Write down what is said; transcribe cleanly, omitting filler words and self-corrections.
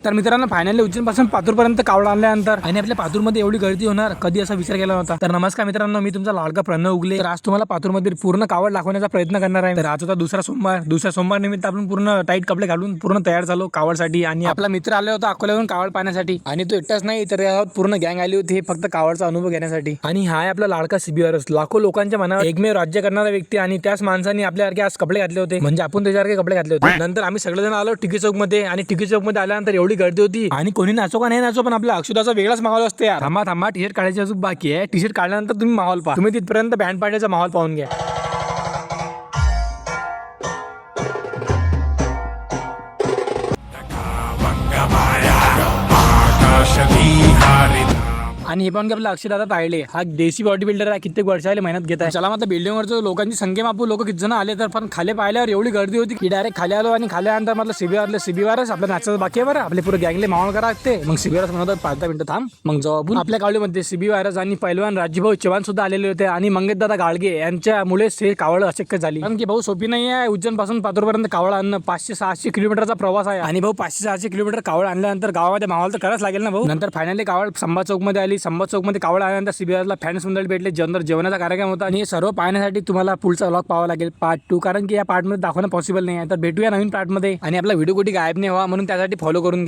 तर मित्रांनो फायनली उज्जैनपासून पातूरपर्यंत कावड आणल्यानंतर आणि आपल्या पातूरमध्ये एवढी गर्दी होणार कधी असा विचार केला नव्हता। तर नमस्कार मित्रांनो, मी तुमचा लाडका प्रणव उगले। तर आज तुम्हाला पातूरमध्ये पूर्ण कावड दाखवण्याचा प्रयत्न करणार आहे। तर आज होता दुसरा सोमवार निमित्त आपण पूर्ण टाईट कपडे घालून पूर्ण तयार झालो कावडसाठी। आणि आपला मित्र आला होता अकोल्यावरून कावड पाहण्यासाठी आणि तो एकटाच नाही तर पूर्ण गँग आली होती फक्त कावडचा अनुभव घेण्यासाठी। आणि हा आहे आपला लाडका सीबीआरएस, लाखो लोकांच्या मनावर एकमेव राज्य करणारा व्यक्ती आणि त्याच माणसाने आपल्यासारखे आज कपडे घातले होते, म्हणजे आपण त्याच्यासारखे कपडे घातले होते। नंतर आम्ही सगळेजण आलो टिकी चौक मध्ये आणि टिकी चौक मध्ये आल्यानंतर एवढी गर्दी होती आणि कोणी नाचो का नाही नाचो पण आपला अक्षुदाचा वेगळाच माहोल असते यार। थांबा टी शर्ट काढायची अजून बाकी आहे। टी शर्ट काढल्यानंतर तुम्ही माहोल पहा, तुम्ही तिथपर्यंत बँड पार्टीचा माहोल पाहून घ्या। आणि हे पण आपला अक्षयदादा तायडे हा देशी बॉडी बिल्डर आहे, कित्येक वर्षाला मेहनत घेत आहे। चला मग बिल्डिंग वरच्या लोकांची संख्या मापू, लोक किती जण आले तर पण खाली पाहिल्यावर एवढी गर्दी होती की डायरेक्ट खाली आलो आणि खाली आल्यानंतर म्हटलं सीबीआरच आपल्या नाचाचं बाकी आहे बरं, आपले पुरे गँगले माहोल करा लागते। मग सीबीआरच म्हणत 5-10 मिनिटं थांब, मग जवाबून आपल्या कावडीमध्ये सीबीआरच आणि पैलवान राजीभाऊ चव्हाण सुद्धा आलेले होते आणि मंगेशदादा गाडगे यांच्यामुळे हे कावड अशक्य झाली। कारण की भाऊ सोपी नाही आहे उज्जैन पासून पातूरपर्यंत कावड आणणं, 500-600 किलोमीटरचा प्रवास आहे आणि भाऊ 500-600 किलोमीटर कावड आणल्यानंतर गावामध्ये माहोल तर करायच लागेल ना भाऊ। नंतर फायनली कावड संभाज चौक मध्ये आली, संभाज चौक मध्ये कावड आल्यानंतर सीबीआरला फॅन्स मंडळी भेटले, जेवणाचा कार्यक्रम होता आणि हे सर्व पाहण्यासाठी तुम्हाला पुढचा व्लॉग पाहावा लागेल पार्ट 2, कारण की या पार्ट मध्ये दाखवणं पॉसिबल नाही आहे। तर भेटूया नवीन पार्ट मध्ये आणि आपला व्हिडिओ कुठे गायब नाही व्हावा म्हणून त्यासाठी फॉलो करून घ्या।